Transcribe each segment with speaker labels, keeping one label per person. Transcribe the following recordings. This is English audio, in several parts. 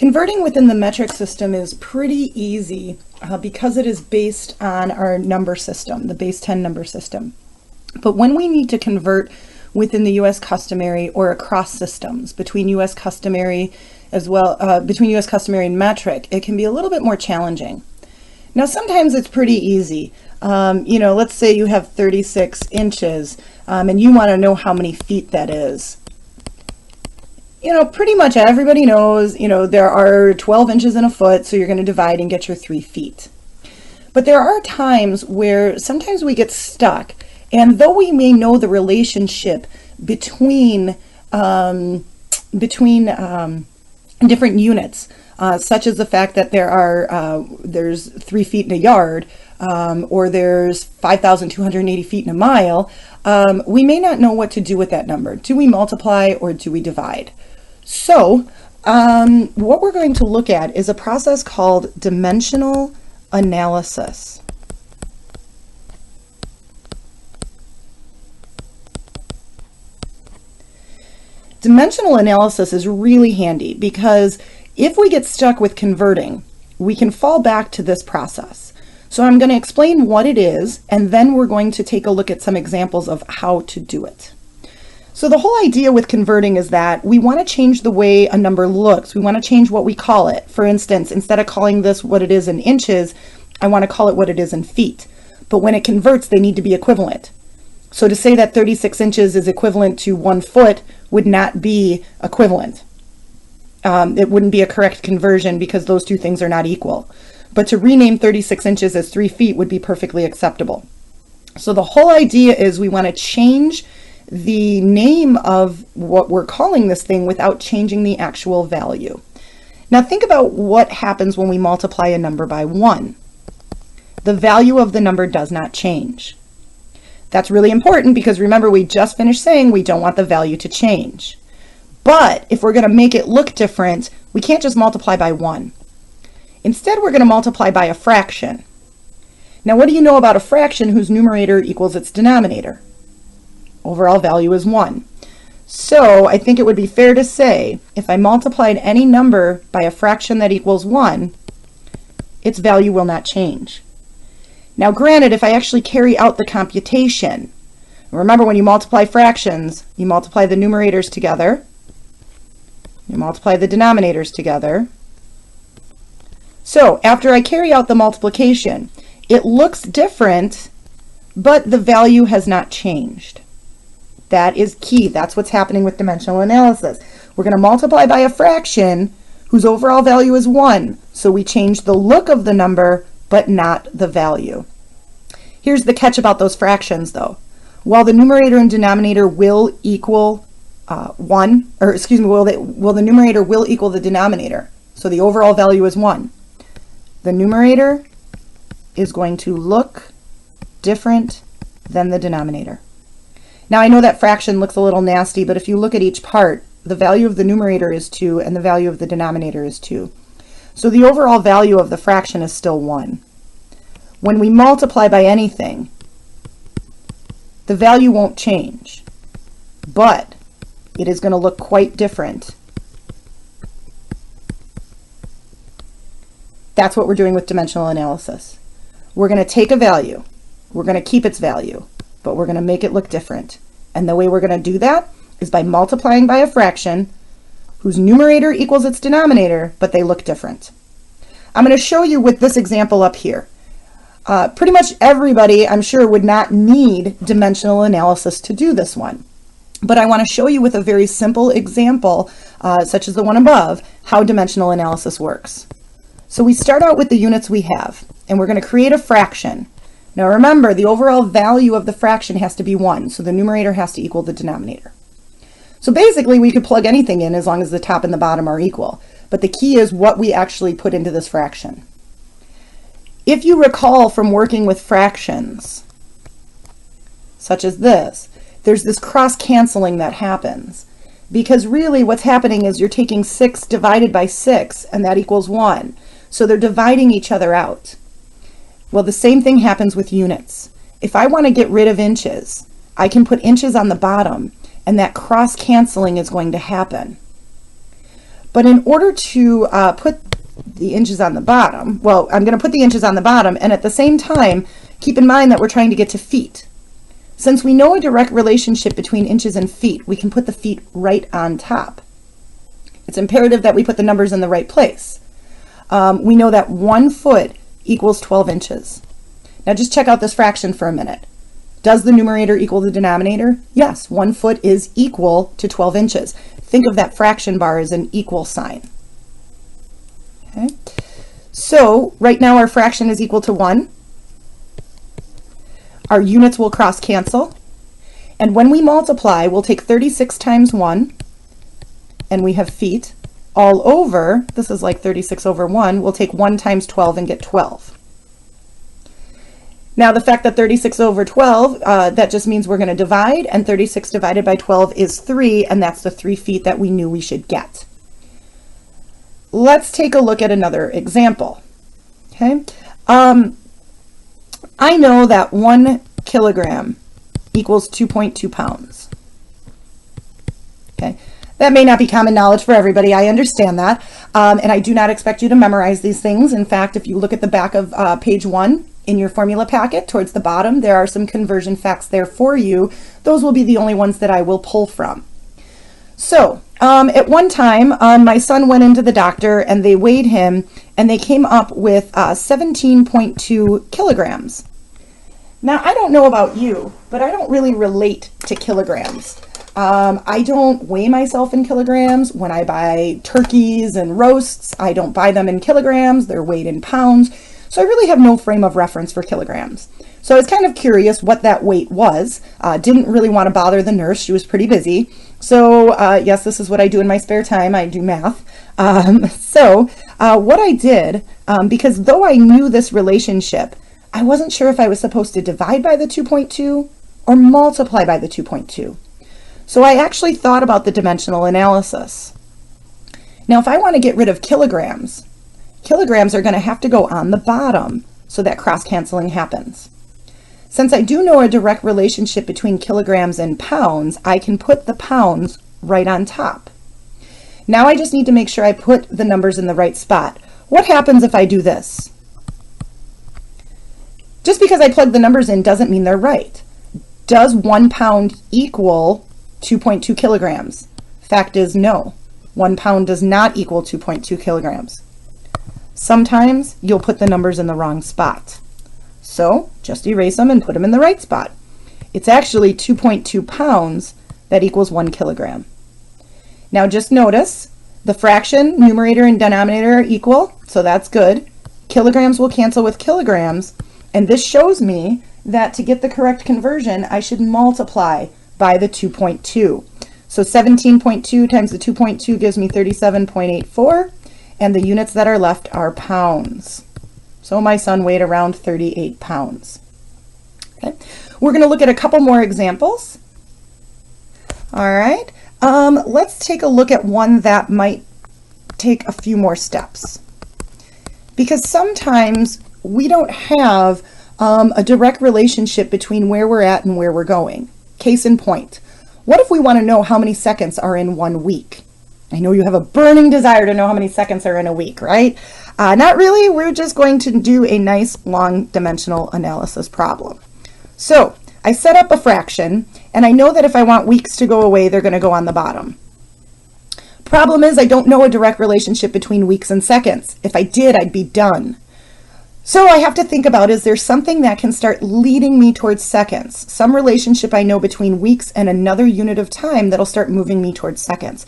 Speaker 1: Converting within the metric system is pretty easy because it is based on our number system, the base 10 number system. But when we need to convert within the U.S. customary or across systems between U.S. customary between U.S. customary and metric, it can be a little bit more challenging. Now, sometimes it's pretty easy. Let's say you have 36 inches and you want to know how many feet that is. Pretty much everybody knows, there are 12 inches in a foot, so you're going to divide and get your 3 feet. But there are times where sometimes we get stuck, and though we may know the relationship between different units, such as the fact that there's 3 feet in a yard, or there's 5,280 feet in a mile, we may not know what to do with that number. Do we multiply or do we divide? So what we're going to look at is a process called dimensional analysis. Dimensional analysis is really handy because if we get stuck with converting, we can fall back to this process. So I'm going to explain what it is, and then we're going to take a look at some examples of how to do it. So the whole idea with converting is that we want to change the way a number looks. We want to change what we call it. For instance, instead of calling this what it is in inches, I want to call it what it is in feet. But when it converts, they need to be equivalent. So to say that 36 inches is equivalent to 1 foot would not be equivalent. It wouldn't be a correct conversion because those two things are not equal. But to rename 36 inches as 3 feet would be perfectly acceptable. So the whole idea is we want to change the name of what we're calling this thing without changing the actual value. Now think about what happens when we multiply a number by 1. The value of the number does not change. That's really important because remember, we just finished saying we don't want the value to change. But if we're going to make it look different, we can't just multiply by 1. Instead, we're going to multiply by a fraction. Now, what do you know about a fraction whose numerator equals its denominator? Overall value is 1. So I think it would be fair to say if I multiplied any number by a fraction that equals 1, its value will not change. Now granted, if I actually carry out the computation, remember when you multiply fractions, you multiply the numerators together, you multiply the denominators together. So after I carry out the multiplication, it looks different, but the value has not changed. That is key. That's what's happening with dimensional analysis. We're going to multiply by a fraction whose overall value is 1. So we change the look of the number, but not the value. Here's the catch about those fractions, though. While the numerator and denominator will equal the numerator will equal the denominator. So the overall value is 1. The numerator is going to look different than the denominator. Now I know that fraction looks a little nasty, but if you look at each part, the value of the numerator is 2 and the value of the denominator is 2. So the overall value of the fraction is still 1. When we multiply by anything, the value won't change, but it is going to look quite different. That's what we're doing with dimensional analysis. We're going to take a value, we're going to keep its value, but we're going to make it look different. And the way we're going to do that is by multiplying by a fraction whose numerator equals its denominator, but they look different. I'm going to show you with this example up here. Pretty much everybody, I'm sure, would not need dimensional analysis to do this one. But I want to show you with a very simple example, such as the one above, how dimensional analysis works. So we start out with the units we have, and we're going to create a fraction. Now remember, the overall value of the fraction has to be 1, so the numerator has to equal the denominator. So basically, we could plug anything in as long as the top and the bottom are equal. But the key is what we actually put into this fraction. If you recall from working with fractions, such as this, there's this cross-canceling that happens. Because really what's happening is you're taking 6 divided by 6, and that equals 1. So they're dividing each other out. Well, the same thing happens with units. If I want to get rid of inches, I can put inches on the bottom, and that cross-canceling is going to happen. But in order to put the inches on the bottom, well, I'm going to put the inches on the bottom, and at the same time, keep in mind that we're trying to get to feet. Since we know a direct relationship between inches and feet, we can put the feet right on top. It's imperative that we put the numbers in the right place. We know that 1 foot equals 12 inches. Now just check out this fraction for a minute. Does the numerator equal the denominator? Yes, 1 foot is equal to 12 inches. Think of that fraction bar as an equal sign. Okay. So right now our fraction is equal to 1. Our units will cross cancel. And when we multiply, we'll take 36 times 1, and we have feet, all over, this is like 36 over 1, we'll take 1 times 12 and get 12. Now the fact that 36 over 12, that just means we're going to divide, and 36 divided by 12 is 3, and that's the 3 feet that we knew we should get. Let's take a look at another example. Okay, I know that 1 kilogram equals 2.2 pounds. Okay, that may not be common knowledge for everybody. I understand that, and I do not expect you to memorize these things. In fact, if you look at the back of page 1 in your formula packet, towards the bottom, there are some conversion facts there for you. Those will be the only ones that I will pull from. So, at one time, my son went into the doctor and they weighed him, and they came up with 17.2 kilograms. Now, I don't know about you, but I don't really relate to kilograms. I don't weigh myself in kilograms. When I buy turkeys and roasts, I don't buy them in kilograms. They're weighed in pounds. So I really have no frame of reference for kilograms. So I was kind of curious what that weight was. Didn't really want to bother the nurse. She was pretty busy. So yes, this is what I do in my spare time. I do math. What I did, because though I knew this relationship, I wasn't sure if I was supposed to divide by the 2.2 or multiply by the 2.2. So I actually thought about the dimensional analysis. Now, if I want to get rid of kilograms, kilograms are going to have to go on the bottom so that cross-canceling happens. Since I do know a direct relationship between kilograms and pounds, I can put the pounds right on top. Now I just need to make sure I put the numbers in the right spot. What happens if I do this? Just because I plug the numbers in doesn't mean they're right. Does 1 pound equal 2.2 kilograms? Fact is no. 1 pound does not equal 2.2 kilograms. Sometimes you'll put the numbers in the wrong spot. So just erase them and put them in the right spot. It's actually 2.2 pounds that equals 1 kilogram. Now just notice the fraction, numerator and denominator are equal, so that's good. Kilograms will cancel with kilograms, and this shows me that to get the correct conversion, I should multiply by the 2.2. So 17.2 times the 2.2 gives me 37.84, and the units that are left are pounds. So my son weighed around 38 pounds. Okay. We're going to look at a couple more examples. All right. Let's take a look at one that might take a few more steps. Because sometimes we don't have a direct relationship between where we're at and where we're going. Case in point, what if we want to know how many seconds are in 1 week? I know you have a burning desire to know how many seconds are in a week, right? Not really. We're just going to do a nice long dimensional analysis problem. So I set up a fraction, and I know that if I want weeks to go away, they're going to go on the bottom. Problem is, I don't know a direct relationship between weeks and seconds. If I did, I'd be done. So I have to think about, is there something that can start leading me towards seconds? Some relationship I know between weeks and another unit of time that'll start moving me towards seconds.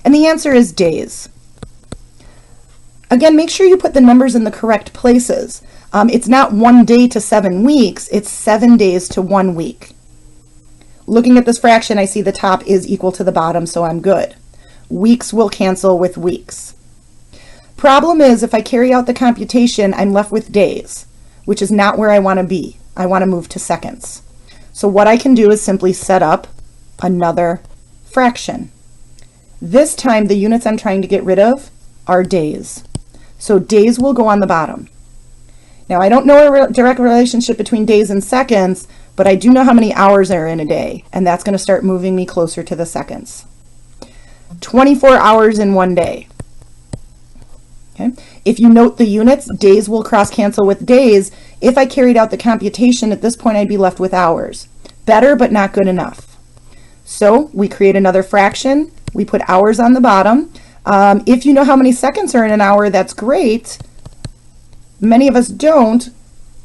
Speaker 1: And the answer is days. Again, make sure you put the numbers in the correct places. It's not 1 day to 7 weeks, it's 7 days to 1 week. Looking at this fraction, I see the top is equal to the bottom, so I'm good. Weeks will cancel with weeks. Problem is, if I carry out the computation, I'm left with days, which is not where I want to be. I want to move to seconds. So what I can do is simply set up another fraction. This time, the units I'm trying to get rid of are days. So days will go on the bottom. Now, I don't know a direct relationship between days and seconds, but I do know how many hours are in a day, and that's going to start moving me closer to the seconds. 24 hours in 1 day. Okay. If you note the units, days will cross cancel with days. If I carried out the computation at this point, I'd be left with hours. Better, but not good enough. So we create another fraction. We put hours on the bottom. If you know how many seconds are in an hour, that's great. Many of us don't,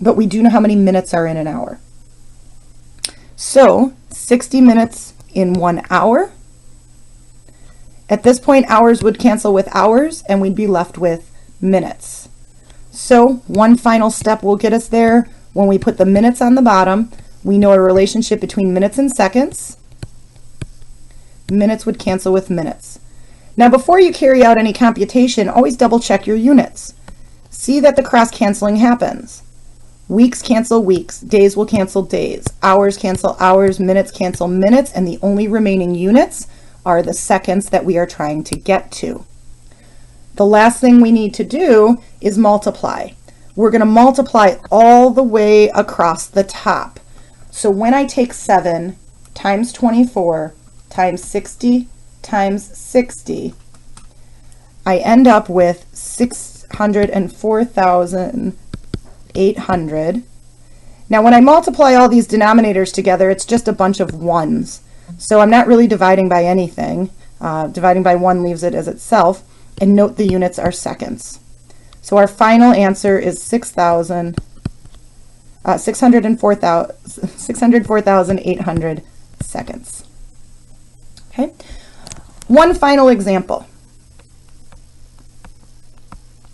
Speaker 1: but we do know how many minutes are in an hour. So 60 minutes in 1 hour. At this point, hours would cancel with hours, and we'd be left with minutes. So one final step will get us there. When we put the minutes on the bottom, we know a relationship between minutes and seconds. Minutes would cancel with minutes. Now, before you carry out any computation, always double check your units. See that the cross-canceling happens. Weeks cancel weeks, days will cancel days, hours cancel hours, minutes cancel minutes, and the only remaining units are the seconds that we are trying to get to. The last thing we need to do is multiply. We're going to multiply all the way across the top. So when I take 7 times 24 times 60 times 60, I end up with 604,800. Now when I multiply all these denominators together, it's just a bunch of ones. So I'm not really dividing by anything. Dividing by 1 leaves it as itself. And note the units are seconds. So our final answer is 604,800 seconds. Okay. One final example.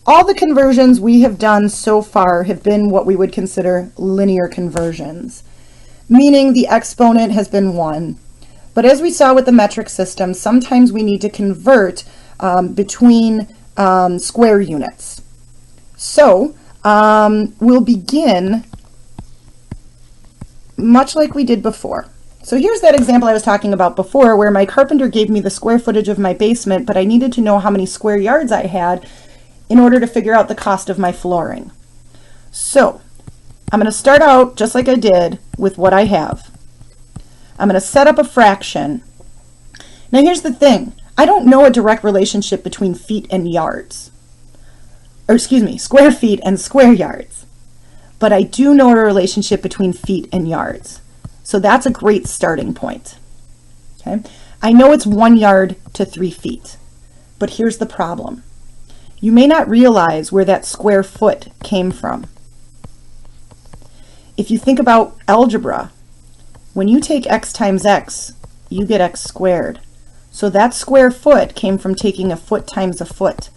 Speaker 1: All the conversions we have done so far have been what we would consider linear conversions, meaning the exponent has been 1. But as we saw with the metric system, sometimes we need to convert between square units. So we'll begin much like we did before. So here's that example I was talking about before, where my carpenter gave me the square footage of my basement, but I needed to know how many square yards I had in order to figure out the cost of my flooring. So I'm going to start out just like I did with what I have. I'm going to set up a fraction. Now here's the thing. I don't know a direct relationship between feet and yards. Or excuse me, square feet and square yards. But I do know a relationship between feet and yards. So that's a great starting point. Okay? I know it's 1 yard to 3 feet. But here's the problem. You may not realize where that square foot came from. If you think about algebra, when you take x times x, you get x squared. So that square foot came from taking a foot times a foot.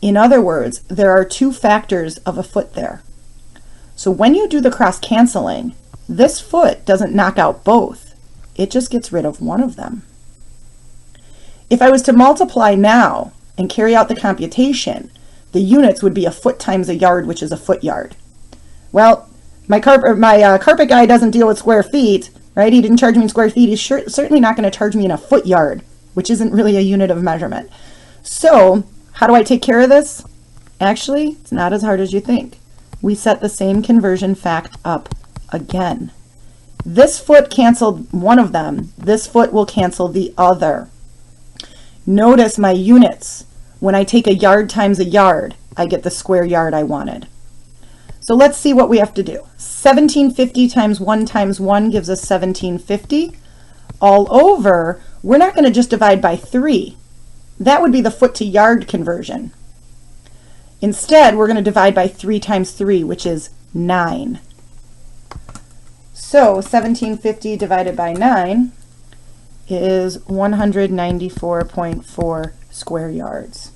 Speaker 1: In other words, there are 2 factors of a foot there. So when you do the cross-canceling, this foot doesn't knock out both. It just gets rid of one of them. If I was to multiply now and carry out the computation, the units would be a foot times a yard, which is a foot yard. Well, my carpet guy doesn't deal with square feet, right? He didn't charge me in square feet. He's certainly not going to charge me in a foot yard, which isn't really a unit of measurement. So how do I take care of this? Actually, it's not as hard as you think. We set the same conversion fact up again. This foot canceled one of them. This foot will cancel the other. Notice my units. When I take a yard times a yard, I get the square yard I wanted. So let's see what we have to do. 1750 times 1 gives us 1750. All over, we're not going to just divide by 3. That would be the foot to yard conversion. Instead, we're going to divide by 3 times 3, which is 9. So 1750 divided by 9 is 194.4 square yards.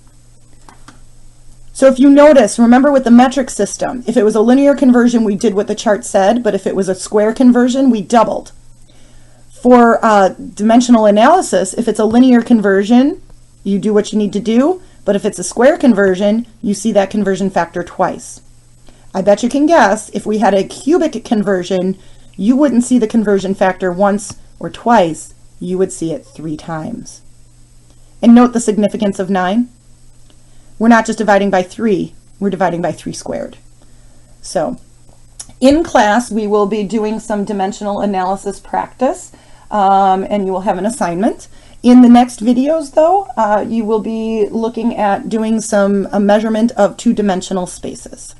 Speaker 1: So if you notice, remember with the metric system, if it was a linear conversion, we did what the chart said, but if it was a square conversion, we doubled. For dimensional analysis, if it's a linear conversion, you do what you need to do, but if it's a square conversion, you see that conversion factor twice. I bet you can guess, if we had a cubic conversion, you wouldn't see the conversion factor once or twice, you would see it 3 times. And note the significance of 9. We're not just dividing by 3, we're dividing by 3 squared. So in class, we will be doing some dimensional analysis practice, and you will have an assignment. In the next videos, though, you will be looking at doing some a measurement of two-dimensional spaces.